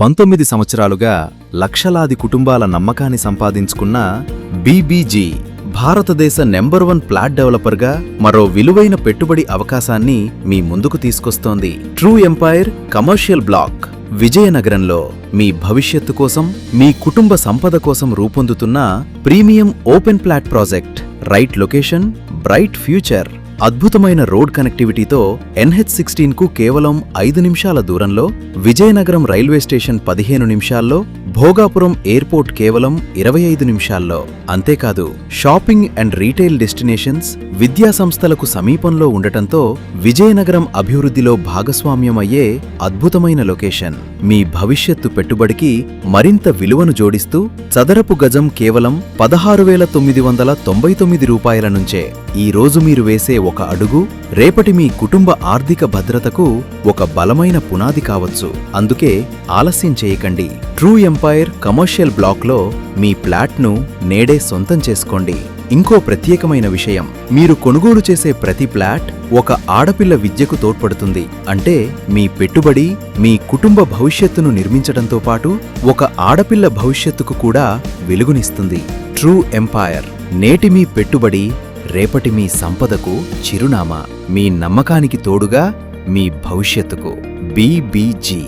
19 సంవత్సరాలుగా లక్షలాది కుటుంబాల నమ్మకాన్ని సంపాదించుకున్న బీబీజీ భారతదేశ నెంబర్ 1 ఫ్లాట్ డెవలపర్గా మరో విలువైన పెట్టుబడి అవకాశాన్ని మీ ముందుకు తీసుకొస్తోంది. ట్రూ ఎంపైర్ కమర్షియల్ బ్లాక్ విజయనగరంలో మీ భవిష్యత్తు కోసం, మీ కుటుంబ సంపద కోసం రూపొందుతున్న premium open flat project. Right location, bright future. అద్భుతమైన రోడ్ కనెక్టివిటీతో NH16 కు కేవలం 5 నిమిషాల దూరంలో, విజయనగరం రైల్వే స్టేషన్ 15 నిమిషాల్లో, భోగాపురం ఎయిర్పోర్ట్ కేవలం 25 నిమిషాల్లో. అంతేకాదు షాపింగ్ అండ్ రీటైల్ డెస్టినేషన్స్, విద్యా సంస్థలకు సమీపంలో ఉండటంతో విజయనగరం అభివృద్ధిలో భాగస్వామ్యమయ్యే అద్భుతమైన లొకేషన్. మీ భవిష్యత్తు పెట్టుబడికి మరింత విలువను జోడిస్తూ చదరపు గజం కేవలం 16,999 రూపాయల నుంచే. ఈ రోజు మీరు వేసే ఒక అడుగు రేపటి మీ కుటుంబ ఆర్థిక భద్రతకు ఒక బలమైన పునాది కావచ్చు. అందుకే ఆలస్యం చేయకండి. ట్రూ ఎంపైర్ కమర్షియల్ బ్లాక్లో మీ ఫ్లాట్ను నేడే సొంతం చేసుకోండి. ఇంకో ప్రత్యేకమైన విషయం, మీరు కొనుగోలు చేసే ప్రతి ఫ్లాట్ ఒక ఆడపిల్ల విద్యకు తోడ్పడుతుంది. అంటే మీ పెట్టుబడి మీ కుటుంబ భవిష్యత్తును నిర్మించడంతో పాటు ఒక ఆడపిల్ల భవిష్యత్తుకు కూడా వెలుగునిస్తుంది. ట్రూ ఎంపైర్, నేటి మీ పెట్టుబడి రేపటి మీ సంపదకు చిరునామా. మీ నమ్మకానికి తోడుగా మీ భవిష్యత్తుకు. బీబీజీ.